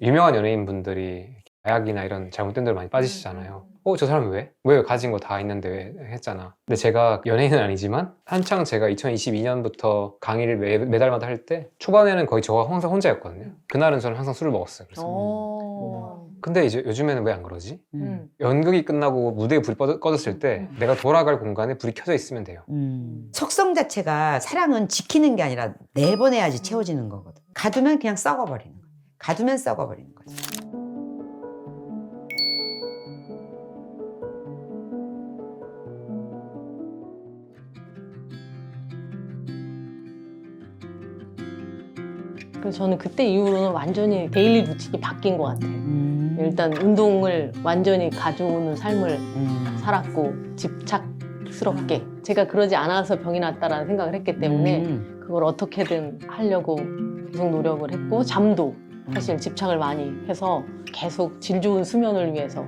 유명한 연예인분들이 마약이나 이런 잘못된 데로 많이 빠지시잖아요. 저 사람 왜? 왜 가진 거 다 있는데 왜 했잖아. 근데 제가 연예인은 아니지만 한창 제가 2022년부터 강의를 매달마다 할 때 초반에는 거의 저 항상 혼자였거든요. 그날은 저는 항상 술을 먹었어요. 그래서 근데 이제 요즘에는 왜 안 그러지? 연극이 끝나고 무대에 불이 꺼졌을 때 내가 돌아갈 공간에 불이 켜져 있으면 돼요. 속성 자체가 사랑은 지키는 게 아니라 내보내야지 채워지는 거거든. 가두면 그냥 썩어버리는 거야. 가두면 썩어버리는 거지. 그래서 저는 그때 이후로는 완전히 데일리 루틴이 바뀐 것 같아요. 일단 운동을 완전히 가져오는 삶을 살았고 집착스럽게 제가 그러지 않아서 병이 났다라는 생각을 했기 때문에 그걸 어떻게든 하려고 계속 노력을 했고 잠도 사실 집착을 많이 해서 계속 질 좋은 수면을 위해서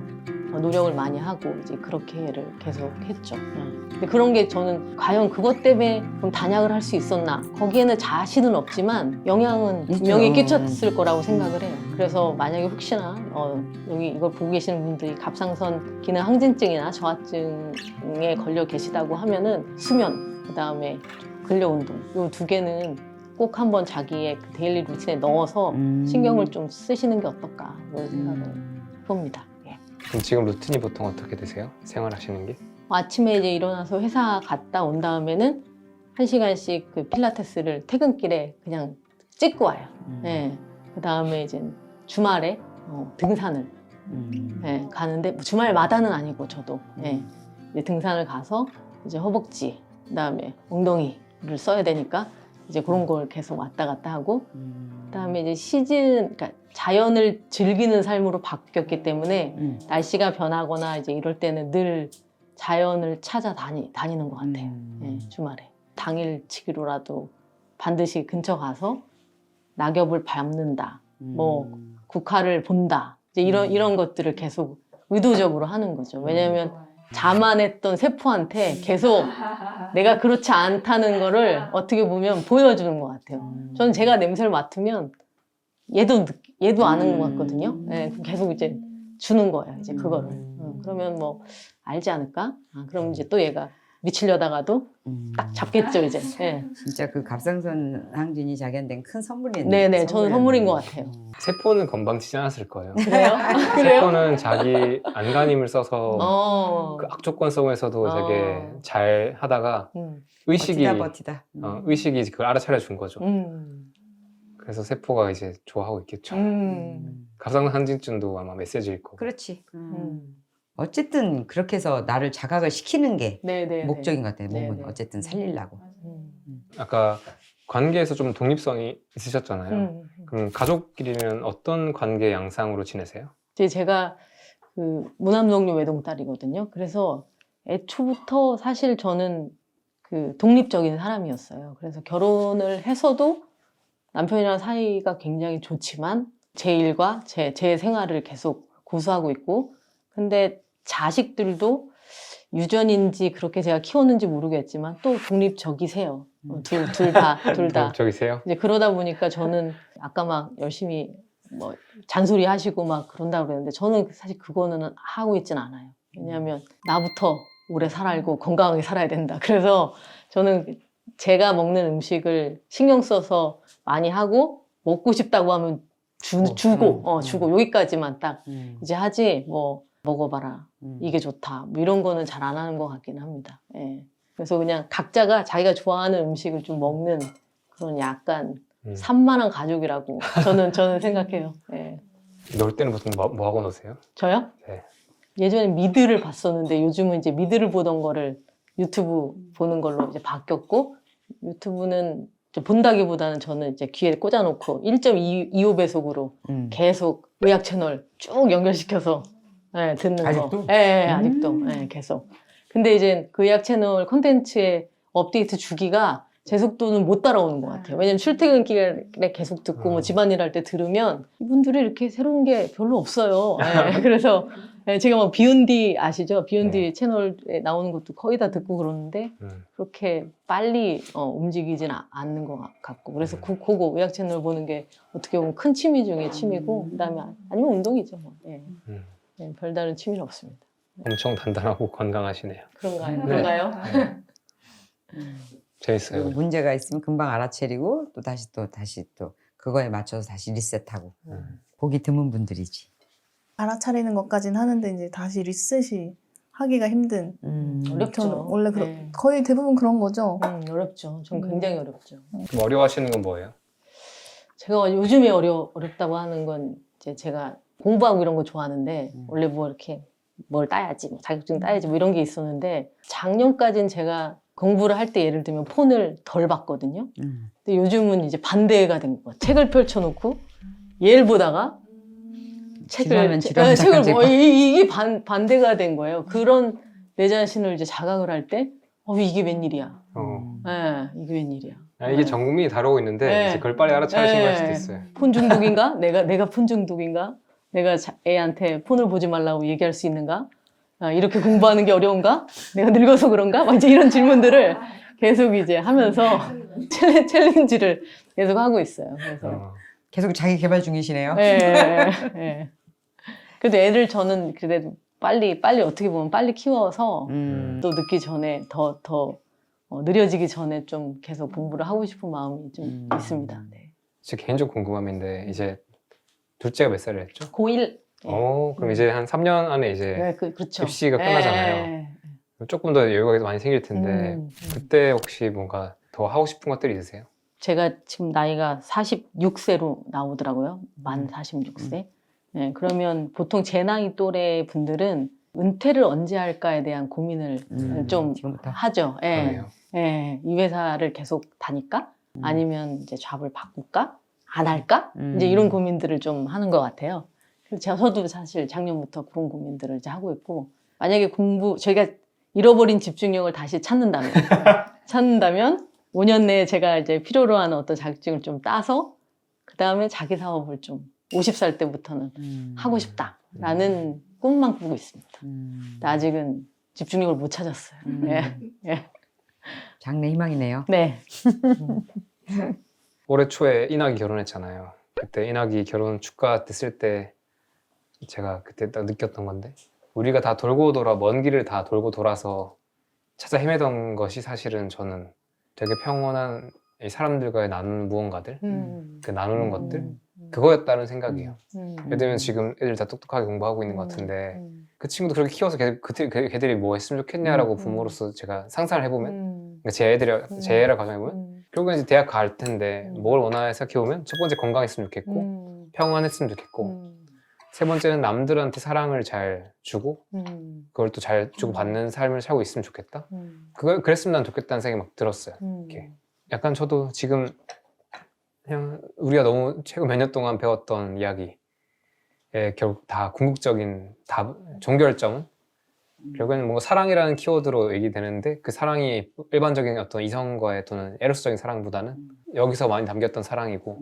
노력을 많이 하고 이제 그렇게를 계속 했죠. 근데 그런 게 저는 과연 그것 때문에 좀 단약을 할 수 있었나? 거기에는 자신은 없지만 영향은 분명히 끼쳤을 거라고 생각을 해요. 그래서 만약에 혹시나 여기 이걸 보고 계시는 분들이 갑상선 기능 항진증이나 저하증에 걸려 계시다고 하면은 수면, 그다음에 근력 운동 이 두 개는 꼭 한번 자기의 그 데일리 루틴에 넣어서 신경을 좀 쓰시는 게 어떨까 그런 생각을 해봅니다. 그럼 지금 루틴이 보통 어떻게 되세요? 생활하시는 게? 아침에 이제 일어나서 회사 갔다 온 다음에는 1시간씩 그 필라테스를 퇴근길에 그냥 찍고 와요. 네. 그 다음에 이제 주말에 등산을 가는데 뭐 주말마다는 아니고 저도 이제 등산을 가서 이제 허벅지, 그 다음에 엉덩이를 써야 되니까 이제 그런 걸 계속 왔다 갔다 하고 그다음에 이제 그러니까 자연을 즐기는 삶으로 바뀌었기 때문에 날씨가 변하거나 이제 이럴 때는 늘 자연을 다니는 것 같아요. 주말에 당일치기로라도 반드시 근처 가서 낙엽을 밟는다, 뭐 국화를 본다, 이제 이런 것들을 계속 의도적으로 하는 거죠. 왜냐하면 자만했던 세포한테 계속 내가 그렇지 않다는 거를 어떻게 보면 보여주는 것 같아요. 저는 제가 냄새를 맡으면 얘도 아는 것 같거든요. 계속 이제 주는 거예요. 이제 그거를. 그러면 뭐 알지 않을까? 그럼 이제 또 얘가 미치려다가도 딱 잡겠죠, 이제. 진짜 그 갑상선 항진이 자기한테는 큰 선물이네. 네네, 저는 선물인 것 같아요. 세포는 건방지지 않았을 거예요. 그래요? 그래요? 세포는 자기 안간힘을 써서 그 악조건성에서도 되게 잘 하다가 의식이 버티다. 의식이 그걸 알아차려 준 거죠. 그래서 세포가 이제 좋아하고 있겠죠. 갑상선 항진증도 아마 메시지일 거고. 그렇지. 어쨌든 그렇게 해서 나를 자각을 시키는 게 네네, 목적인 것 같아요. 몸은 네네. 어쨌든 살리려고. 아까 관계에서 좀 독립성이 있으셨잖아요. 그럼 가족끼리는 어떤 관계 양상으로 지내세요? 제가 그 무남동료 외동딸이거든요. 그래서 애초부터 사실 저는 그 독립적인 사람이었어요. 그래서 결혼을 해서도 남편이랑 사이가 굉장히 좋지만 제 일과 제 생활을 계속 고수하고 있고, 근데 자식들도 유전인지 그렇게 제가 키웠는지 모르겠지만 또 독립적이세요. 둘 다. 독립적이세요? 이제 그러다 보니까 저는 아까 막 열심히 뭐 잔소리 하시고 막 그런다고 그랬는데 저는 사실 그거는 하고 있진 않아요. 왜냐하면 나부터 오래 살고 건강하게 살아야 된다. 그래서 저는 제가 먹는 음식을 신경 써서 많이 하고 먹고 싶다고 하면 주고 여기까지만 딱 이제 하지 뭐 먹어봐라 이게 좋다 뭐 이런 거는 잘 안 하는 것 같긴 합니다. 그래서 그냥 각자가 자기가 좋아하는 음식을 좀 먹는 그런 약간 산만한 가족이라고 저는 생각해요. 놀 때는 보통 뭐 하고 노세요? 저요? 네. 예전에 미드를 봤었는데 요즘은 이제 미드를 보던 거를 유튜브 보는 걸로 이제 바뀌었고, 유튜브는 본다기보다는 저는 이제 귀에 꽂아놓고 1.25배속으로 계속 의학 채널 쭉 연결시켜서 듣는 아직도? 거. 아직도. 계속. 근데 이제 그 의학 채널 콘텐츠의 업데이트 주기가 제 속도는 못 따라오는 것 같아요. 왜냐면 출퇴근길에 계속 듣고 뭐 집안일 할 때 들으면 이분들이 이렇게 새로운 게 별로 없어요. 예, 그래서 제가 막 비욘디 아시죠? 비욘디 채널에 나오는 것도 거의 다 듣고 그러는데 그렇게 빨리 움직이진 않는 것 같고 그래서 그거 의학 채널 보는 게 어떻게 보면 큰 취미 중에 취미고 그다음에 아니면 운동이죠. 뭐. 예. 예, 별다른 취미는 없습니다. 엄청 단단하고 건강하시네요. 그런가요? 네. 그런가요? 재밌어요. 그리고 문제가 있으면 금방 알아채리고 또 다시 또 그거에 맞춰서 다시 리셋하고 보기 드문 분들이지. 알아차리는 것까지는 하는데 이제 다시 리셋이 하기가 힘든. 어렵죠. 저는 원래 네. 거의 대부분 그런 거죠. 어렵죠. 전 굉장히 어렵죠. 그럼 어려워하시는 건 뭐예요? 제가 요즘에 어렵다고 하는 건 이제 제가 공부하고 이런 거 좋아하는데 원래 뭐 이렇게 뭘 따야지, 뭐 자격증 따야지 뭐 이런 게 있었는데 작년까지는 제가 공부를 할 때 예를 들면 폰을 덜 봤거든요. 근데 요즘은 이제 반대가 된 거예요. 책을 펼쳐놓고 얘를 보다가 책을 이게 반대가 된 거예요. 그런 내 자신을 이제 자각을 할 때 이게 웬일이야. 네, 이게 웬일이야. 이게 전 국민이 다루고 있는데 이제 그걸 빨리 알아차리신 걸 수도 있어요. 폰 중독인가? 내가 폰 중독인가? 내가 애한테 폰을 보지 말라고 얘기할 수 있는가? 이렇게 공부하는 게 어려운가? 내가 늙어서 그런가? 막 이제 이런 질문들을 계속 이제 하면서 챌린지를 계속 하고 있어요. 그래서 계속 자기 개발 중이시네요. 네. 그래도 애들 저는 그래도 빨리 어떻게 보면 빨리 키워서 또 늦기 전에 더 느려지기 전에 좀 계속 공부를 하고 싶은 마음이 좀 있습니다. 네. 제 개인적 궁금함인데 이제 둘째가 몇 살을 했죠? 고1. 그럼 이제 한 3년 안에 이제 그렇죠. 입시가 끝나잖아요. 조금 더 여유가 많이 생길 텐데 그때 혹시 뭔가 더 하고 싶은 것들이 있으세요? 제가 지금 나이가 46세로 나오더라고요. 만 46세. 네, 그러면 보통 제 나이 또래 분들은 은퇴를 언제 할까에 대한 고민을 좀 지금부터. 하죠. 예. 그러네요. 예, 이 회사를 계속 다닐까? 아니면 이제 잡을 바꿀까? 안 할까? 이제 이런 고민들을 좀 하는 것 같아요. 그래서 저도 사실 작년부터 그런 고민들을 이제 하고 있고, 만약에 저희가 잃어버린 집중력을 다시 찾는다면 5년 내에 제가 이제 필요로 하는 어떤 자격증을 좀 따서, 그 다음에 자기 사업을 좀 50살 때부터는 하고 싶다라는 꿈만 꾸고 있습니다. 근데 아직은 집중력을 못 찾았어요. 예. 장래 희망이네요. 네. 올해 초에 인학이 결혼했잖아요. 그때 인학이 결혼 축가됐을 때 제가 그때 딱 느꼈던 건데, 우리가 다 돌고 돌아 먼 길을 다 돌고 돌아서 찾아 헤매던 것이 사실은 저는 되게 평온한 이 사람들과의 나누는 무언가들, 그 나누는 것들, 그거였다는 생각이에요. 예를 들면 지금 애들 다 똑똑하게 공부하고 있는 것 같은데 그 친구도 그렇게 키워서 걔들이 뭐 했으면 좋겠냐라고 부모로서 제가 상상을 해보면, 그러니까 제 애를 가정해보면 결국엔 이제 대학 갈 텐데 뭘 원하나 생각해보면 첫 번째 건강했으면 좋겠고 평안했으면 좋겠고, 세 번째는 남들한테 사랑을 잘 주고 그걸 또 잘 주고 받는 삶을 살고 있으면 좋겠다. 그랬으면 난 좋겠다는 생각이 막 들었어요. 이렇게. 약간 저도 지금 그냥 우리가 너무 최근 몇 년 동안 배웠던 이야기에 결국 다 궁극적인 종결점은 결국에는 뭔가 사랑이라는 키워드로 얘기되는데, 그 사랑이 일반적인 어떤 이성과의 또는 에로스적인 사랑보다는 여기서 많이 담겼던 사랑이고,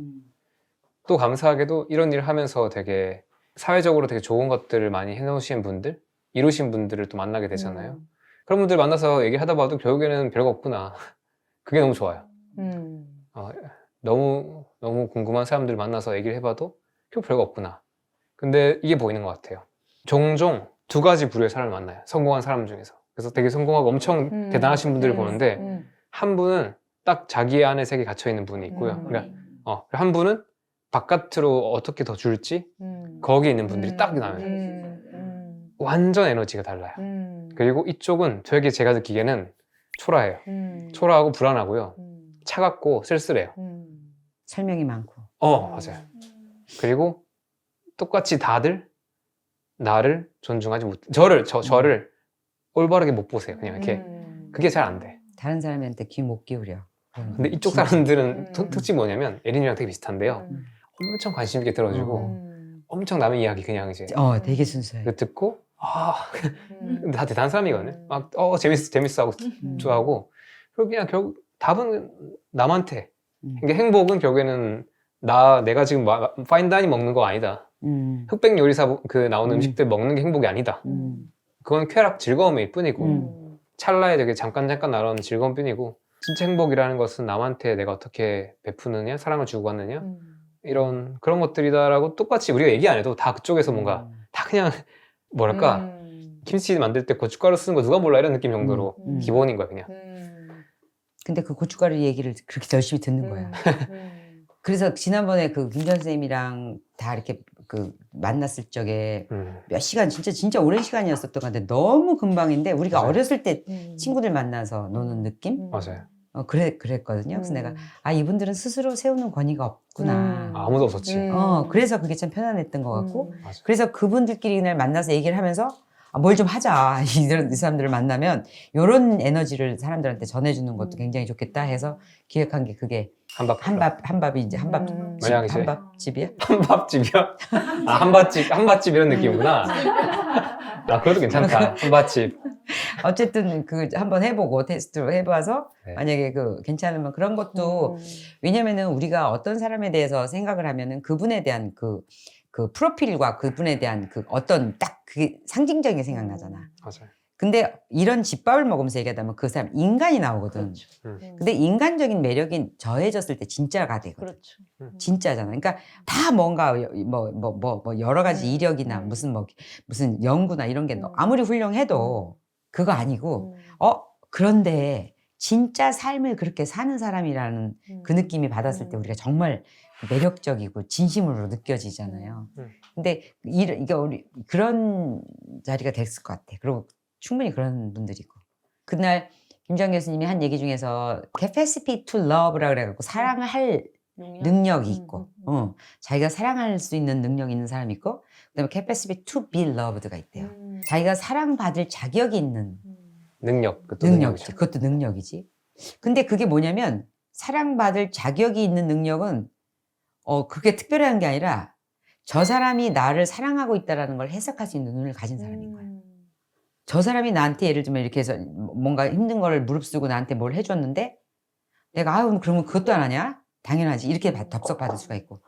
또 감사하게도 이런 일을 하면서 되게 사회적으로 되게 좋은 것들을 많이 해놓으신 분들, 이루신 분들을 또 만나게 되잖아요. 그런 분들 만나서 얘기하다 봐도 결국에는 별거 없구나. 그게 너무 좋아요. 너무 궁금한 사람들 만나서 얘기를 해봐도 결국 별거 없구나. 근데 이게 보이는 것 같아요. 종종 두 가지 부류의 사람을 만나요. 성공한 사람 중에서. 그래서 되게 성공하고 엄청 대단하신 분들을 보는데, 한 분은 딱 자기 안에 세계에 갇혀있는 분이 있고요. 그러니까 한 분은 바깥으로 어떻게 더 줄지 거기 있는 분들이 딱 나와요. 완전 에너지가 달라요. 그리고 이쪽은 되게 제가 느끼기에는 초라해요. 초라하고 불안하고요. 차갑고 쓸쓸해요. 설명이 많고. 맞아요. 그리고 똑같이 다들 나를 존중하지 못해. 저를 올바르게 못 보세요. 그냥 이렇게. 그게 잘 안 돼. 다른 사람한테 귀 못 기울여. 근데 이쪽 사람들은 특징이 뭐냐면 에린이랑 되게 비슷한데요. 엄청 관심 있게 들어주고 엄청 남의 이야기 그냥 이제 되게 순수해. 듣고 근데 다 대단한 사람이거든요. 막 재밌어 하고 좋아하고, 그리고 그냥 결국 답은 남한테. 음. 이게 행복은 결국에는 내가 지금 파인다이닝 먹는 거 아니다. 흑백 요리사 그 나오는 음식들 먹는 게 행복이 아니다. 그건 쾌락 즐거움일 뿐이고 찰나에 되게 잠깐 나오는 즐거움 뿐이고 진짜 행복이라는 것은 남한테 내가 어떻게 베푸느냐, 사랑을 주고 받느냐 이런 그런 것들이다라고 똑같이 우리가 얘기 안 해도 다 그쪽에서 뭔가 다 그냥 뭐랄까 김치 만들 때 고춧가루 쓰는 거 누가 몰라 이런 느낌 정도로 기본인 거야 그냥. 근데 그 고춧가루 얘기를 그렇게 열심히 듣는 거야. 그래서 지난번에 그 김전 선생님이랑 다 이렇게 그 만났을 적에 몇 시간 진짜 오랜 시간이었었던 것 같은데 너무 금방인데 우리가 맞아요. 어렸을 때 친구들 만나서 노는 느낌? 맞아요. 그랬거든요. 그래서 내가 이분들은 스스로 세우는 권위가 없구나. 아무도 없었지. 그래서 그게 참 편안했던 것 같고 맞아. 그래서 그분들끼리 그날 만나서 얘기를 하면서 뭘 좀 하자. 이 사람들을 만나면 이런 에너지를 사람들한테 전해주는 것도 굉장히 좋겠다 해서 기획한 게 그게 한밥이 이제 한밥집이야? 한밥집이요? 한밥집 이런 느낌이구나. 그것도 괜찮다. 한밥집. 어쨌든 그 한번 해보고 테스트로 해봐서 네. 만약에 그 괜찮으면 그런 것도 왜냐면은 우리가 어떤 사람에 대해서 생각을 하면은 그분에 대한 그 프로필과 그분에 대한 그 어떤 딱 그게 상징적인 게 생각나잖아. 맞아요. 근데 이런 집밥을 먹으면서 얘기하다 보면 그 사람 인간이 나오거든. 그렇죠. 근데 인간적인 매력이 더해졌을 때 진짜가 되거든. 그렇죠. 진짜잖아. 그러니까 다 뭔가 여러 가지 이력이나 무슨 연구나 이런 게 아무리 훌륭해도 그거 아니고 그런데 진짜 삶을 그렇게 사는 사람이라는 그 느낌이 받았을 때 우리가 정말 매력적이고 진심으로 느껴지잖아요. 근데 이게 우리 그런 자리가 됐을 것 같아. 그리고 충분히 그런 분들이고. 그날 김정 교수님이 한 얘기 중에서 capacity to love라 그래갖고 사랑을 할 능력이 있고 자기가 사랑할 수 있는 능력이 있는 사람이 있고 그다음에 capacity to be loved가 있대요. 자기가 사랑받을 자격이 있는 능력이지. 그것도 능력이지. 근데 그게 뭐냐면 사랑받을 자격이 있는 능력은 그게 특별한 게 아니라 저 사람이 나를 사랑하고 있다는 걸 해석할 수 있는 눈을 가진 사람인 거야. 저 사람이 나한테 예를 들면 이렇게 해서 뭔가 힘든 걸 무릅쓰고 나한테 뭘 해줬는데 내가 그러면 그것도 안 하냐? 당연하지. 이렇게 덥석받을 수가 있고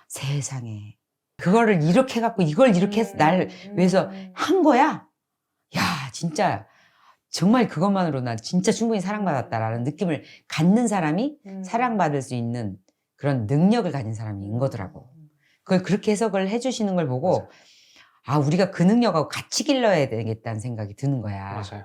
세상에 그거를 이렇게 해갖고 이걸 이렇게 해서 나를 위해서 한 거야? 야 진짜 정말 그것만으로 난 진짜 충분히 사랑받았다라는 느낌을 갖는 사람이 사랑받을 수 있는 그런 능력을 가진 사람인 거더라고. 그걸 그렇게 해석을 해주시는 걸 보고 우리가 그 능력하고 같이 길러야 되겠다는 생각이 드는 거야. 맞아요.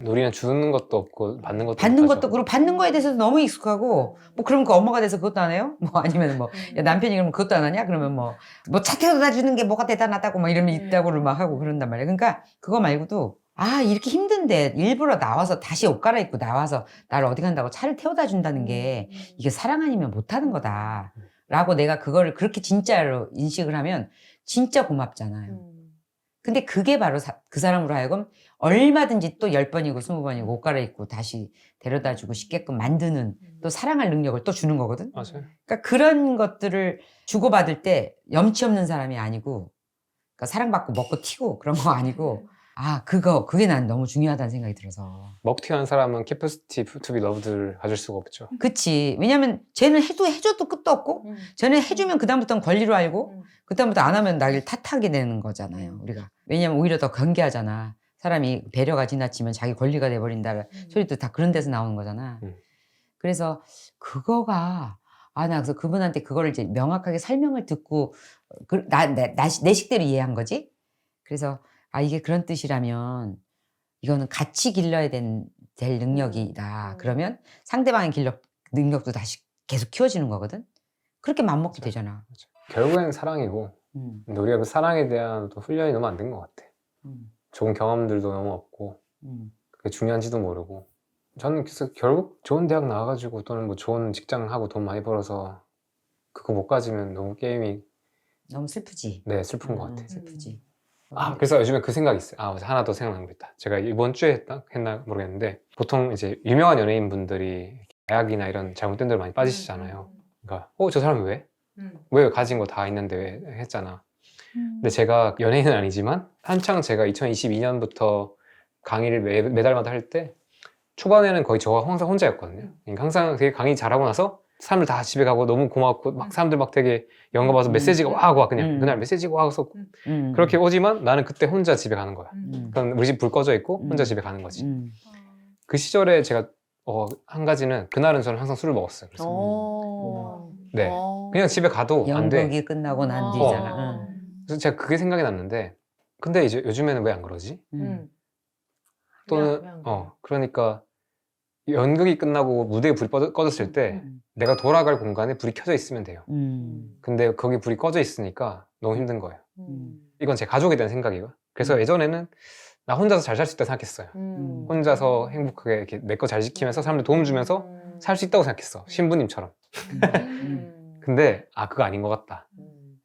우리는 주는 것도 없고 받는 것도 받는 못하죠. 것도 그리고 받는 거에 대해서도 너무 익숙하고 그럼 그 엄마가 돼서 그것도 안 해요? 아니면 야, 남편이 그러면 그것도 안 하냐? 그러면 차 태워다 주는 게 뭐가 대단하다고 이러면 있다고를 막 하고 그런단 말이야. 그러니까 그거 말고도 이렇게 힘든데 일부러 나와서 다시 옷 갈아입고 나와서 나를 어디 간다고 차를 태워다 준다는 게 이게 사랑 아니면 못하는 거다 라고 내가 그거를 그렇게 진짜로 인식을 하면 진짜 고맙잖아요. 근데 그게 바로 그 사람으로 하여금 얼마든지 또 10번이고 20번이고 옷 갈아입고 다시 데려다 주고 싶게끔 만드는 또 사랑할 능력을 또 주는 거거든. 맞아요. 그러니까 그런 것들을 주고받을 때 염치 없는 사람이 아니고 그러니까 사랑받고 먹고 튀고 그런 거 아니고 그게 난 너무 중요하다는 생각이 들어서. 먹튀한 사람은 capacity to be loved를 가질 수가 없죠. 그치. 왜냐면 쟤는 해줘도 끝도 없고 쟤는 해주면 그다음부터는 권리로 알고 그다음부터 안 하면 나를 탓하게 되는 거잖아요. 우리가. 왜냐면 오히려 더 경계하잖아. 사람이 배려가 지나치면 자기 권리가 돼버린다는 소리도 다 그런 데서 나오는 거잖아. 그래서 그거가 나 그래서 그분한테 그거를 이제 명확하게 설명을 듣고 내 식대로 이해한 거지. 그래서 이게 그런 뜻이라면 이거는 같이 길러야 될 능력이다. 그러면 상대방의 능력도 다시 계속 키워지는 거거든. 그렇게 맘먹게 되잖아. 결국에는 사랑이고 근데 우리가 그 사랑에 대한 또 훈련이 너무 안 된 것 같아. 좋은 경험들도 너무 없고 그게 중요한지도 모르고 저는 그래서 결국 좋은 대학 나와가지고 또는 좋은 직장하고 돈 많이 벌어서 그거 못 가지면 너무 게임이 너무 슬프지. 네 슬픈 것 같아. 슬프지. 그래서 요즘에 그 생각이 있어요. 하나 더 생각난 거 있다. 제가 이번 주에 했나 모르겠는데 보통 이제 유명한 연예인 분들이 마약이나 이런 잘못된 데로 많이 빠지시잖아요. 그러니까 저 사람이 왜 가진 거 다 있는데 왜 했잖아. 근데 제가 연예인은 아니지만 한창 제가 2022년부터 강의를 매달마다 할 때 초반에는 거의 저 항상 혼자였거든요. 그러니까 항상 되게 강의 잘하고 나서 사람들 다 집에 가고 너무 고맙고 막 사람들 막 되게 영감 와서 메시지가 와 그냥 그날 메시지가 와서 그렇게 오지만 나는 그때 혼자 집에 가는 거야. 그럼 우리 집 불 꺼져 있고 혼자 집에 가는 거지. 그 시절에 제가 한 가지는 그날은 저는 항상 술을 먹었어요. 그래서 네. 그냥 집에 가도 안 돼. 연극이 끝나고 난 뒤잖아. 그래서 제가 그게 생각이 났는데 근데 이제 요즘에는 왜 안 그러지? 또는 그러니까 연극이 끝나고 무대에 불이 꺼졌을 때 내가 돌아갈 공간에 불이 켜져 있으면 돼요. 근데 거기 불이 꺼져 있으니까 너무 힘든 거예요. 이건 제 가족에 대한 생각이에요. 그래서 예전에는 나 혼자서 잘 살 수 있다 생각했어요. 혼자서 행복하게 이렇게 내 거 잘 지키면서 사람들 도움 주면서 살 수 있다고 생각했어. 신부님처럼. 근데 그거 아닌 것 같다.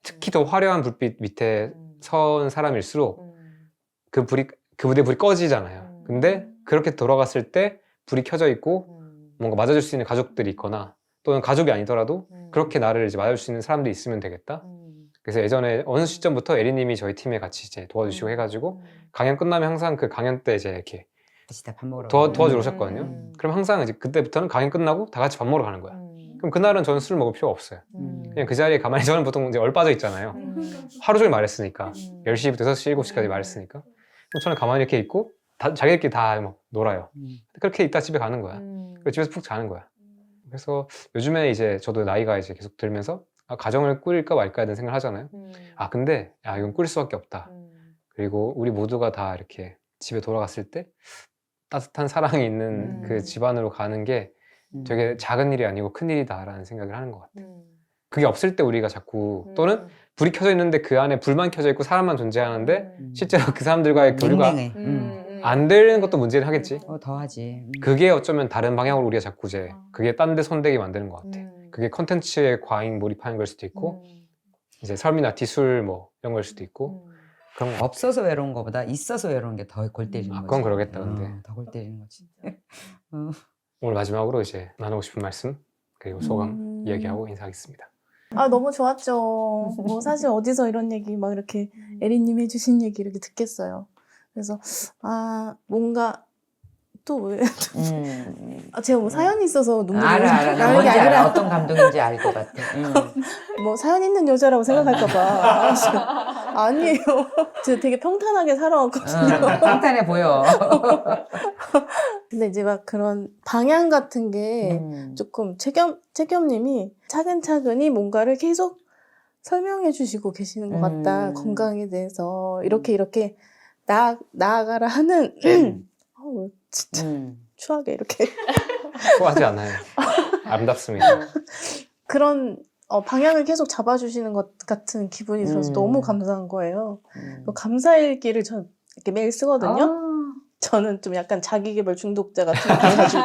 특히 더 화려한 불빛 밑에 선 사람일수록 그 무대 불이 꺼지잖아요. 근데 그렇게 돌아갔을 때 불이 켜져 있고 뭔가 맞아줄 수 있는 가족들이 있거나 또는 가족이 아니더라도 그렇게 나를 이제 맞아줄 수 있는 사람들이 있으면 되겠다. 그래서 예전에 어느 시점부터 에리님이 저희 팀에 같이 이제 도와주시고 해가지고 강연 끝나면 항상 그 강연 때 이제 이렇게 같이 다 밥 먹으러 도와주러 오셨거든요. 그럼 항상 이제 그때부터는 강연 끝나고 다 같이 밥 먹으러 가는 거야. 그럼 그날은 저는 술을 먹을 필요가 없어요. 그냥 그 자리에 가만히 저는 보통 이제 얼빠져 있잖아요. 하루 종일 말했으니까 10시부터 6시, 7시까지 말했으니까 그럼 저는 가만히 이렇게 있고 자기들끼리 다 막 놀아요. 그렇게 있다 집에 가는 거야. 그리고 집에서 푹 자는 거야. 그래서 요즘에 이제 저도 나이가 이제 계속 들면서 가정을 꾸릴까 말까 하는 생각을 하잖아요. 근데 이건 꾸릴 수밖에 없다. 그리고 우리 모두가 다 이렇게 집에 돌아갔을 때 따뜻한 사랑이 있는 그 집안으로 가는 게 되게 작은 일이 아니고 큰 일이다라는 생각을 하는 것 같아요. 그게 없을 때 우리가 자꾸 또는 불이 켜져 있는데 그 안에 불만 켜져 있고 사람만 존재하는데 실제로 그 사람들과의 교류가 안 되는 것도 문제는 하겠지. 더 하지. 그게 어쩌면 다른 방향으로 우리가 자꾸 이제 그게 딴 데 손대게 만드는 것 같아. 그게 컨텐츠에 과잉 몰입하는 걸 수도 있고 이제 삶이나 기술 뭐 이런 걸 수도 있고 그런 거. 없어서 외로운 것보다 있어서 외로운 게 더 골 때리는 거지. 그건 그러겠다 근데. 더 골 때리는 거지. 오늘 마지막으로 이제 나누고 싶은 말씀 그리고 소감 이야기하고 인사하겠습니다. 너무 좋았죠. 뭐 사실 어디서 이런 얘기 막 이렇게 에리님이 해주신 얘기 이렇게 듣겠어요. 그래서 뭔가 또 왜? 제가 뭐 사연이 있어서 눈물이 알아. 나 뭔지 알아. 어떤 감동인지 알 것 같아. 뭐 사연 있는 여자라고 생각할까봐. 아니에요. 제가 되게 평탄하게 살아왔거든요. 평탄해 보여. 근데 이제 막 그런 방향 같은 게 조금 채겸님이 차근차근히 뭔가를 계속 설명해 주시고 계시는 것 같다. 건강에 대해서 이렇게 나아가라 하는 진짜 추하게 이렇게 수고하지 않아요. 아름답습니다. 그런 방향을 계속 잡아주시는 것 같은 기분이 들어서 너무 감사한 거예요. 감사일기를 전 이렇게 매일 쓰거든요. 저는 좀 약간 자기계발 중독자 같은 느낌이가지고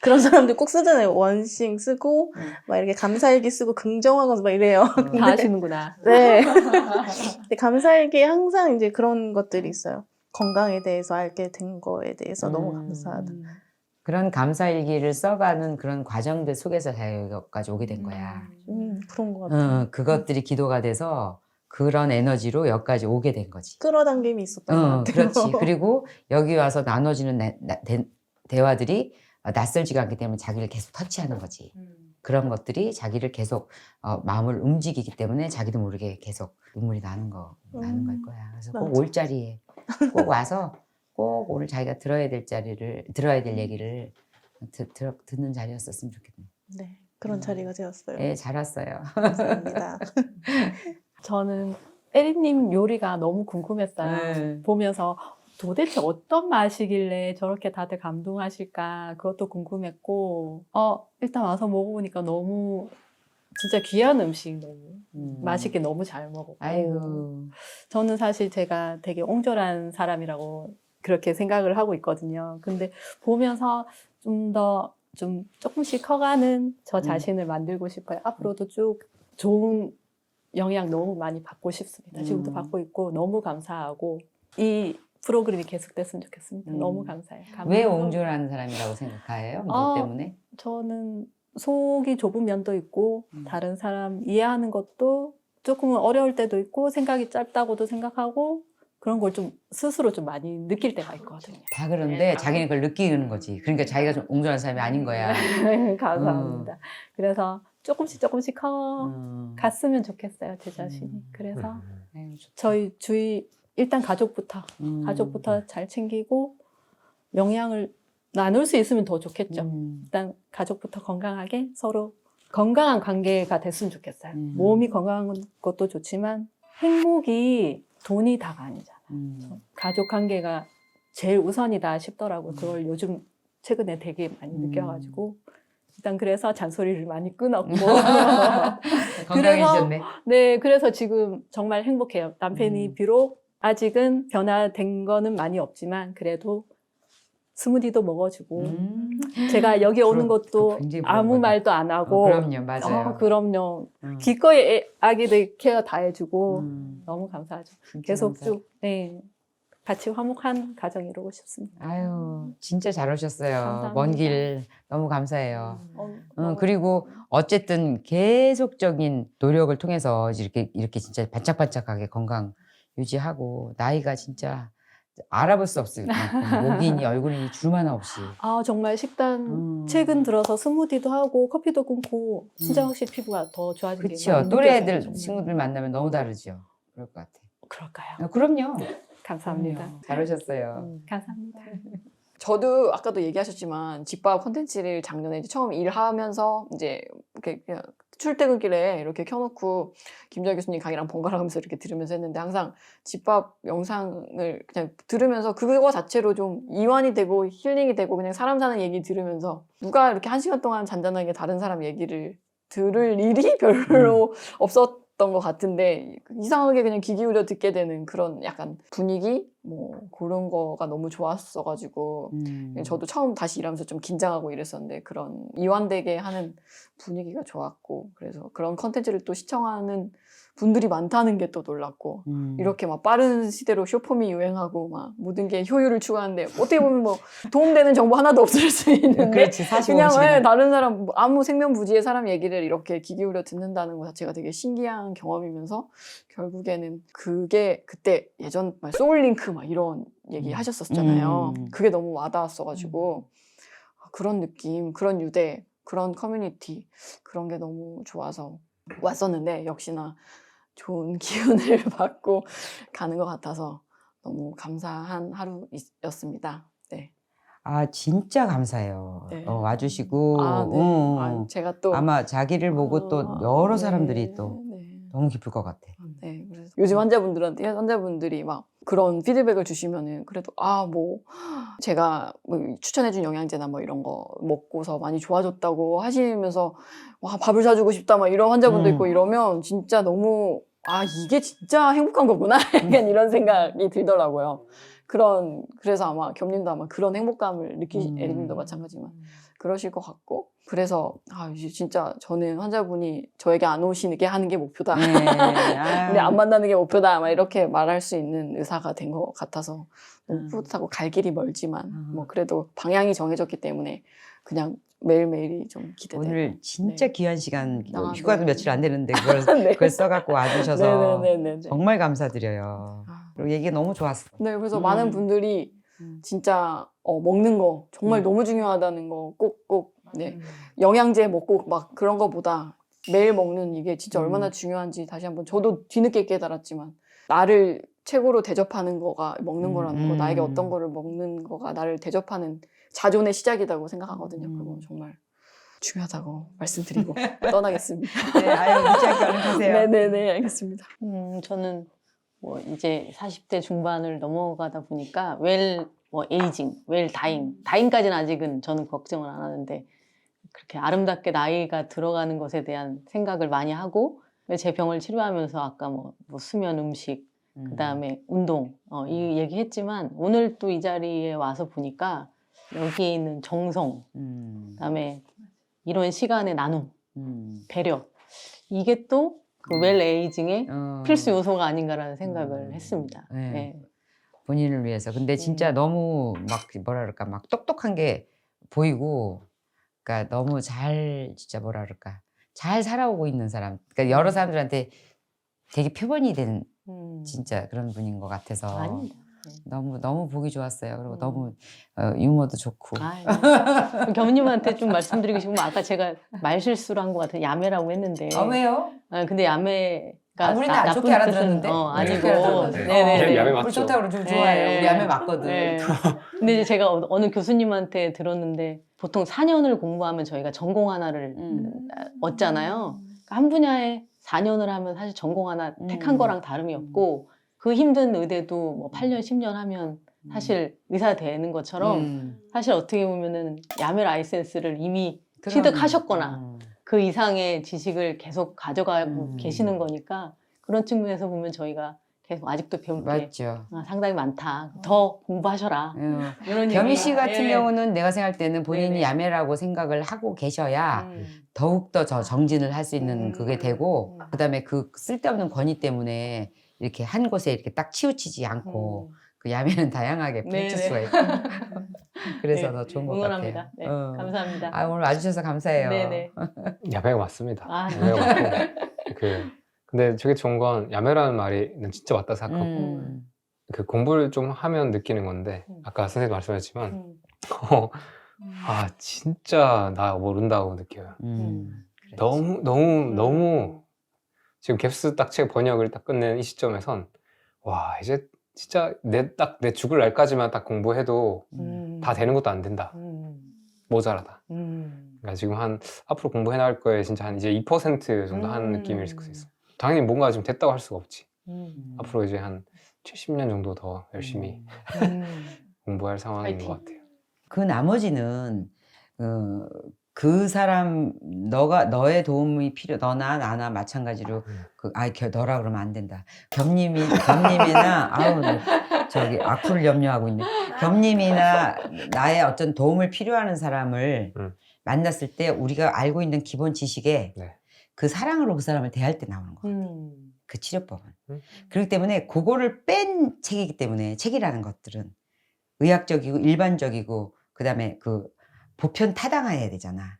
그런 사람들 꼭 쓰잖아요. 원싱 쓰고 막 이렇게 감사일기 쓰고 긍정하고 막 이래요. 다 하시는구나. 네. 근데 감사일기에 항상 이제 그런 것들이 있어요. 건강에 대해서 알게 된 거에 대해서 너무 감사하다. 그런 감사일기를 써가는 그런 과정들 속에서 여기까지 오게 된 거야. 그런 것 같아요. 그것들이 기도가 돼서 그런 에너지로 여기까지 오게 된 거지. 끌어당김이 있었던 것 같아요. 그렇지. 그리고 여기 와서 나눠지는 대화들이 낯설지가 않기 때문에 자기를 계속 터치하는 거지. 그런 것들이 자기를 계속 마음을 움직이기 때문에 자기도 모르게 계속 눈물이 나는 걸 거야. 그래서 꼭 올 자리에 꼭 와서 꼭 오늘 자기가 들어야 될 얘기를 듣는 자리였었으면 좋겠네. 네, 그런 자리가 되었어요. 네, 잘 왔어요. 감사합니다. 저는 에리님 요리가 너무 궁금했어요. 보면서 도대체 어떤 맛이길래 저렇게 다들 감동하실까 그것도 궁금했고 일단 와서 먹어보니까 너무 진짜 귀한 음식 너무 맛있게 너무 잘 먹었고 아이고. 저는 사실 제가 되게 옹졸한 사람이라고 그렇게 생각을 하고 있거든요. 근데 보면서 좀 조금씩 커가는 저 자신을 만들고 싶어요. 앞으로도 쭉 좋은 영향 너무 많이 받고 싶습니다. 지금도 받고 있고 너무 감사하고 이 프로그램이 계속됐으면 좋겠습니다. 너무 감사해요. 왜 옹졸한 사람이라고 생각해요? 뭐 때문에? 저는 속이 좁은 면도 있고 다른 사람 이해하는 것도 조금은 어려울 때도 있고 생각이 짧다고도 생각하고 그런 걸 좀 스스로 좀 많이 느낄 때가 있거든요. 다 그런데 자기는 그걸 느끼는 거지. 그러니까 자기가 좀 옹졸한 사람이 아닌 거야. 감사합니다. 그래서 조금씩 음. 갔으면 좋겠어요, 제 자신이. 그래서 아유, 좋다. 저희 주위 일단 가족부터 음. 잘 챙기고 영양을 나눌 수 있으면 더 좋겠죠. 일단 가족부터 건강하게 서로 건강한 관계가 됐으면 좋겠어요. 몸이 건강한 것도 좋지만 행복이 돈이 다가 아니잖아요. 가족 관계가 제일 우선이다 싶더라고요. 그걸 요즘 최근에 되게 많이 느껴가지고 일단 그래서 잔소리를 많이 끊었고 건강해지셨네. 네, 그래서 지금 정말 행복해요. 남편이 비록 아직은 변화된 거는 많이 없지만 그래도 스무디도 먹어주고 제가 여기 오는 것도 굉장히 아무 부러워요. 말도 안 하고 그럼요, 맞아요. 그럼요. 기꺼이 아기들 케어 다 해주고 음. 너무 감사하죠. 진짜 계속 감사해요. 쭉 네, 같이 화목한 가정 이루고 싶습니다. 아유, 진짜 잘 오셨어요. 감사합니다. 먼 길 너무 감사해요. 너무 그리고 어쨌든 계속적인 노력을 통해서 이렇게 진짜 반짝반짝하게 건강 유지하고 나이가 진짜 알아볼 수 없을 만큼 목이니 얼굴이니 줄만 없이. 아 정말 식단 최근 들어서 스무디도 하고 커피도 끊고 진짜 확실히 피부가 더 좋아진 게 그렇죠. 많이 또래 느껴져요, 애들 정말. 친구들 만나면 너무 다르죠. 그럴 것 같아. 그럴까요? 그럼요. 감사합니다. 그럼요. 잘 오셨어요. 감사합니다. 저도 아까도 얘기하셨지만 집밥 콘텐츠를 작년에 이제 처음 일하면서 이제 이렇게 그냥 출퇴근길에 이렇게 켜놓고 김정희 교수님 강의랑 번갈아가면서 이렇게 들으면서 했는데 항상 집밥 영상을 그냥 들으면서 그거 자체로 좀 이완이 되고 힐링이 되고 그냥 사람 사는 얘기 들으면서 누가 이렇게 1시간 동안 잔잔하게 다른 사람 얘기를 들을 일이 별로 없었던 것 같은데 이상하게 그냥 귀 기울여 듣게 되는 그런 약간 분위기 뭐 그런 거가 너무 좋았어가지고 저도 처음 다시 일하면서 좀 긴장하고 이랬었는데 그런 이완되게 하는 분위기가 좋았고 그래서 그런 컨텐츠를 또 시청하는 분들이 많다는 게 또 놀랐고 이렇게 막 빠른 시대로 쇼폼이 유행하고 막 모든 게 효율을 추구하는데 어떻게 보면 뭐 도움되는 정보 하나도 없을 수 있는데 그렇지. 45, 그냥 50 왜 다른 사람 아무 생명부지의 사람 얘기를 이렇게 귀 기울여 듣는다는 것 자체가 되게 신기한 경험이면서 결국에는 그게 그때 예전 막 소울링크 막 이런 얘기 하셨었잖아요. 그게 너무 와닿았어가지고 그런 느낌, 그런 유대, 그런 커뮤니티 그런 게 너무 좋아서 왔었는데 역시나 좋은 기운을 받고 가는 것 같아서 너무 감사한 하루였습니다. 네. 아, 진짜 감사해요. 네. 와주시고. 네. 제가 또 아마 자기를 보고 또 여러 사람들이 또 네. 너무 기쁠 것 같아. 네, 그래서 요즘 환자분들이 막 그런 피드백을 주시면은 그래도 뭐 제가 뭐 추천해준 영양제나 뭐 이런 거 먹고서 많이 좋아졌다고 하시면서 와 밥을 사주고 싶다 막 이런 환자분도 있고 이러면 진짜 너무 이게 진짜 행복한 거구나 약간 이런 생각이 들더라고요. 그래서 아마 겸님도 아마 그런 행복감을 에리님도 마찬가지지만 그러실 것 같고 그래서 이제 진짜 저는 환자분이 저에게 안 오시게 하는 게 목표다. 네. 근데 안 만나는 게 목표다. 막 이렇게 말할 수 있는 의사가 된 것 같아서 너무 뿌듯하고 갈 길이 멀지만 뭐 그래도 방향이 정해졌기 때문에 그냥 매일매일이 좀 기대돼요. 오늘 진짜 네. 귀한 시간 아, 휴가도 네. 며칠 안 되는데 네. 그걸 써갖고 와주셔서 네네네네. 정말 감사드려요. 그리고 얘기 너무 좋았어. 네, 그래서 많은 분들이 진짜 먹는 거 정말 너무 중요하다는 거 꼭 네. 영양제 먹고 막 그런 거보다 매일 먹는 이게 진짜 얼마나 중요한지 다시 한번 저도 뒤늦게 깨달았지만 나를 최고로 대접하는 거가 먹는 거라는 거 나에게 어떤 거를 먹는 거가 나를 대접하는 자존의 시작이라고 생각하거든요. 그거 정말 중요하다고 말씀드리고 떠나겠습니다. 네, 아유, 늦지 않게 얼른 가세요. 네네네 알겠습니다. 저는 뭐 이제 40대 중반을 넘어가다 보니까 에이징, 다잉까지는 아직은 저는 걱정을 안 하는데 그렇게 아름답게 나이가 들어가는 것에 대한 생각을 많이 하고 제 병을 치료하면서 아까 뭐 수면, 음식, 그다음에 운동 이 얘기했지만 오늘 또 이 자리에 와서 보니까 여기에 있는 정성, 그다음에 이런 시간의 나눔, 배려 이게 또 그 웰 에이징의 필수 요소가 아닌가라는 생각을 했습니다. 네. 네. 본인을 위해서. 근데 진짜 너무 막 뭐라 그럴까 막 똑똑한 게 보이고, 그러니까 너무 진짜 뭐라 그럴까 잘 살아오고 있는 사람. 그러니까 여러 사람들한테 되게 표본이 된 진짜 그런 분인 것 같아서 아닙니다. 너무 보기 좋았어요. 그리고 음. 너무 유머도 좋고. 겸님한테 좀 말씀드리고 싶은 건 아까 제가 말실수를 한 것 같아요. 야매라고 했는데. 왜요? 근데 야매가 우리는 안 좋게 나쁜 알아들었는데. 뜻은 네. 아니고. 좋게 알아들었는데. 네네네. 야매 맞죠? 우리 좋다고 좀 네, 좋아해요. 네. 우리 야매 맞거든. 네. 근데 이제 제가 어느 교수님한테 들었는데 보통 4년을 공부하면 저희가 전공 하나를 얻잖아요. 그러니까 한 분야에 4년을 하면 사실 전공 하나 택한 거랑 다름이 없고 그 힘든 의대도 뭐 8년, 10년 하면 사실 의사 되는 것처럼 사실 어떻게 보면은 야매 라이센스를 이미 취득하셨거나 그 이상의 지식을 계속 가져가고 계시는 거니까 그런 측면에서 보면 저희가 계속 아직도 배울 게 맞죠. 상당히 많다. 더 공부하셔라. 이런 겸희 얘기. 씨 같은 예. 경우는 내가 생각할 때는 본인이 네네. 야매라고 생각을 하고 계셔야 더욱더 저 정진을 할 수 있는 그게 되고 그다음에 그 쓸데없는 권위 때문에 이렇게 한 곳에 이렇게 딱 치우치지 않고 그 야매는 다양하게 펼칠 네네. 수가 있고 그래서 네. 더 좋은 것 응원합니다. 같아요. 네. 감사합니다. 오늘 와주셔서 감사해요. 네네. 야매가 맞습니다. 아, 야매가 맞고 근데 저게 좋은 건 야매라는 말이 진짜 맞다 생각하고 그 공부를 좀 하면 느끼는 건데 아까 선생님 말씀하셨지만 진짜 나 모른다고 느껴요. 너무 지금 갭스 딱 책 번역을 딱 끝낸 이 시점에선 와 이제 진짜 내 죽을 날까지만 딱 공부해도 다 되는 것도 안 된다. 모자라다. 그러니까 지금 앞으로 공부해 나갈 거에 진짜 한 이제 2% 정도 한 느낌일 수 있어. 당연히 뭔가 좀 됐다고 할 수가 없지. 앞으로 이제 한 70년 정도 더 열심히 공부할 상황인 파이팅. 것 같아요. 그 나머지는 그 사람 너의 도움이 너나 나나 마찬가지로 너라 그러면 안 된다. 겸님이나 저기 악플을 염려하고 있네. 겸님이나 나의 어떤 도움을 필요하는 사람을 만났을 때 우리가 알고 있는 기본 지식에 네. 그 사랑으로 그 사람을 대할 때 나오는 거 같아요. 그 치료법은. 그렇기 때문에 그거를 뺀 책이기 때문에 책이라는 것들은 의학적이고 일반적이고 그다음에 그 보편 타당해야 되잖아.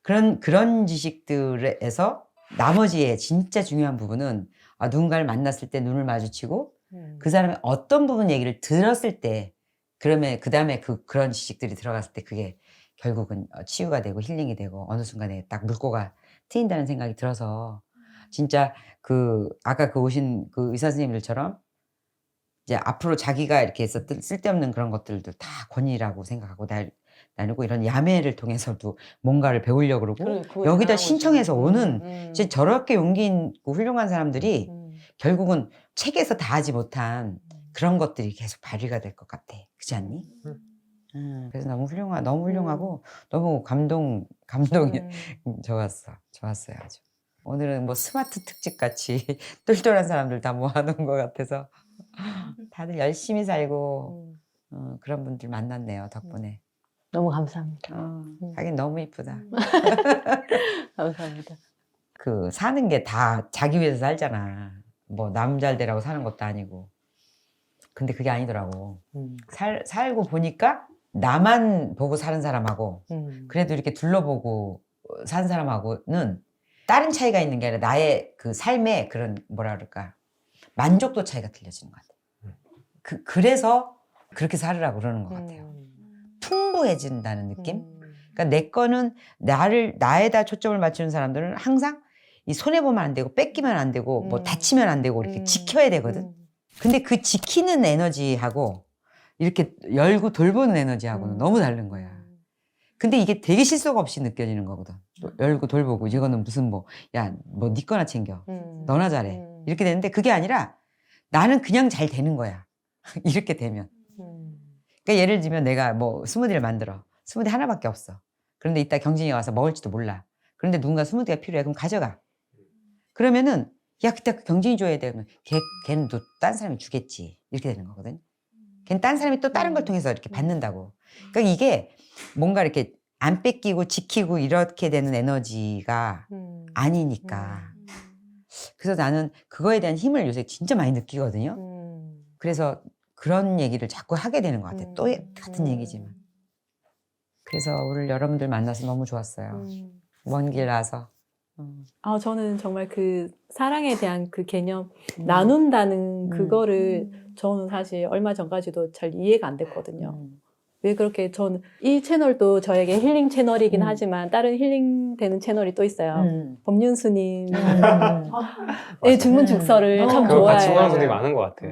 그런 지식들에서 나머지의 진짜 중요한 부분은 누군가를 만났을 때 눈을 마주치고 그 사람의 어떤 부분 얘기를 들었을 때 그러면 그 다음에 그런 지식들이 들어갔을 때 그게 결국은 치유가 되고 힐링이 되고 어느 순간에 딱 물꼬가 트인다는 생각이 들어서 진짜 아까 오신 그 의사 선생님들처럼 이제 앞으로 자기가 이렇게 해서 쓸데없는 그런 것들도 다 권위라고 생각하고 나누고 이런 야매를 통해서도 뭔가를 배우려고 그러고 여기다 신청해서 오는 진짜 저렇게 용기 있고 훌륭한 사람들이 결국은 책에서 다 하지 못한 그런 것들이 계속 발휘가 될 것 같아. 그렇지 않니? 그래서 너무 훌륭하고 너무 감동이 좋았어요 아주. 오늘은 뭐 스마트 특집 같이 똘똘한 사람들 다 모아놓은 것 같아서 다들 열심히 살고 그런 분들 만났네요 덕분에. 너무 감사합니다. 하긴 너무 이쁘다. 감사합니다. 사는 게 다 자기 위해서 살잖아. 뭐 남 잘 되라고 사는 것도 아니고. 근데 그게 아니더라고. 살고 보니까 나만 보고 사는 사람하고 그래도 이렇게 둘러보고 사는 사람하고는 다른 차이가 있는 게 아니라 나의 그 삶의 그런 뭐라 그럴까 만족도 차이가 들려지는 것 같아요. 그래서 그렇게 살으라고 그러는 것 같아요. 풍부해진다는 느낌? 그러니까 내 거는 나에다 초점을 맞추는 사람들은 항상 이 손해보면 안 되고 뺏기면 안 되고 뭐 다치면 안 되고 이렇게 지켜야 되거든. 근데 그 지키는 에너지하고 이렇게 열고 돌보는 에너지하고는 너무 다른 거야. 근데 이게 되게 실속 없이 느껴지는 거거든. 열고 돌보고 이거는 무슨 뭐 네 거나 챙겨. 너나 잘해. 이렇게 되는데 그게 아니라 나는 그냥 잘 되는 거야. 이렇게 되면. 그러니까 예를 들면 내가 뭐 스무디를 만들어. 스무디 하나밖에 없어. 그런데 이따 경진이가 와서 먹을지도 몰라. 그런데 누군가 스무디가 필요해. 그럼 가져가. 그러면은 그때 경진이 줘야 돼. 그러면 걔는 또 딴 사람이 주겠지. 이렇게 되는 거거든. 걔는 딴 사람이 또 다른 걸 통해서 이렇게 받는다고. 그러니까 이게 뭔가 이렇게 안 뺏기고 지키고 이렇게 되는 에너지가 아니니까. 그래서 나는 그거에 대한 힘을 요새 진짜 많이 느끼거든요. 그래서 그런 얘기를 자꾸 하게 되는 것 같아요. 또 같은 얘기지만. 그래서 오늘 여러분들 만나서 너무 좋았어요. 먼 길 나서 저는 정말 그 사랑에 대한 그 개념, 나눈다는 그거를 저는 사실 얼마 전까지도 잘 이해가 안 됐거든요. 왜 그렇게 저는 이 채널도 저에게 힐링 채널이긴 하지만 다른 힐링 되는 채널이 또 있어요. 법륜스님 의 중문죽서를 참 그거 같이 보는 좋아해요. 분들이 많은 것 같아.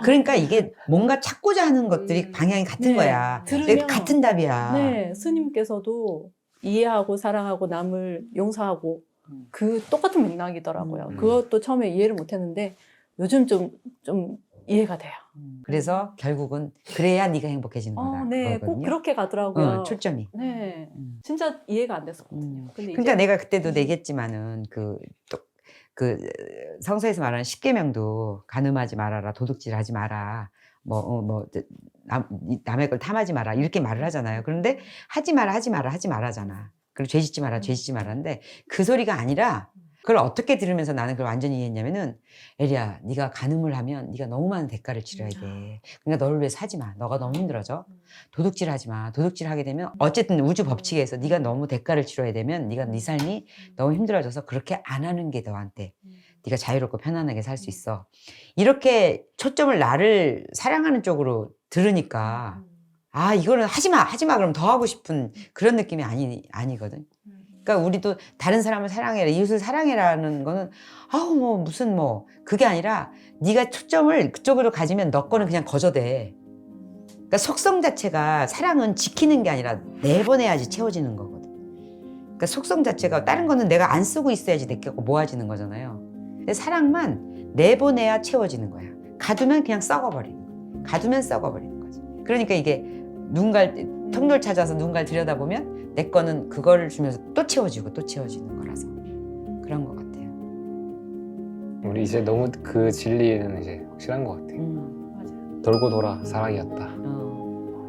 그러니까 이게 뭔가 찾고자 하는 것들이 방향이 같은 네. 거야. 들으면- 같은 답이야. 네, 스님께서도 이해하고 사랑하고 남을 용서하고 그 똑같은 맥락이더라고요. 그것도 처음에 이해를 못했는데 요즘 좀 이해가 돼요. 그래서 결국은 그래야 네가 행복해지는 거다. 네, 꼭 그거거든요. 그렇게 가더라고요. 초점이. 네, 진짜 이해가 안 됐었거든요. 근데 그러니까 내가 그때도 얘기했지만은 그 성서에서 말하는 십계명도 간음하지 말아라, 도둑질하지 마라, 남의 걸 탐하지 마라 이렇게 말을 하잖아요. 그런데 하지 마라잖아. 그리고 죄짓지 마라는데 그 소리가 아니라 그걸 어떻게 들으면서 나는 그걸 완전히 이해했냐면은 에리야, 네가 간음을 하면 네가 너무 많은 대가를 치러야 돼. 그러니까 너를 위해서 하지 마. 너가 너무 힘들어져. 도둑질하지 마. 도둑질하게 되면 어쨌든 우주 법칙에서 네가 너무 대가를 치러야 되면 네 삶이 너무 힘들어져서 그렇게 안 하는 게 너한테 네가 자유롭고 편안하게 살 수 있어. 이렇게 초점을 나를 사랑하는 쪽으로 들으니까 이거는 하지 마 그럼 더 하고 싶은 그런 느낌이 아니거든. 그러니까 우리도 다른 사람을 사랑해라, 이웃을 사랑해라는 거는 그게 아니라 네가 초점을 그쪽으로 가지면 너 거는 그냥 거저돼. 그러니까 속성 자체가 사랑은 지키는 게 아니라 내보내야지 채워지는 거거든. 그러니까 속성 자체가 다른 거는 내가 안 쓰고 있어야지 내 거 모아지는 거잖아요. 근데 사랑만 내보내야 채워지는 거야. 가두면 그냥 썩어버리는 거지. 그러니까 이게 누군가를 통로를 찾아서 누군가를 들여다보면 내 거는 그거를 주면서 또 채워지고 또 채워지는 거라서 그런 것 같아요. 우리 이제 너무 그 진리는 이제 확실한 것 같아. 맞아요. 돌고 돌아 사랑이었다.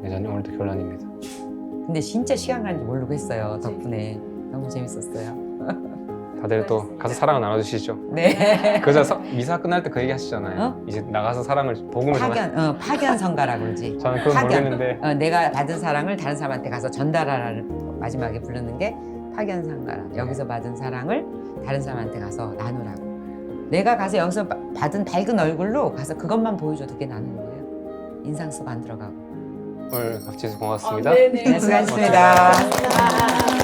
여전히 오늘도 결론입니다. 근데 진짜 시간 가는지 모르고 했어요. 덕분에 너무 재밌었어요. 다들 또 가서 사랑을 나눠주시죠. 네. 그저 미사 끝날 때 그 얘기 하시잖아요. 이제 나가서 사랑을 복음을 전하. 파견 성가라 그러지. 저는 그건 모르겠는데 내가 받은 사랑을 다른 사람한테 가서 전달하라는 마지막에 부르는 게 파견 성가라. 여기서 받은 사랑을 다른 사람한테 가서 나누라고. 내가 가서 여기서 받은 밝은 얼굴로 가서 그것만 보여줘도 그게 나는 거예요. 인상 쓰고 안 들어가고. 오늘 같이 해서 고맙습니다. 네네. 수고하셨습니다. 고맙습니다.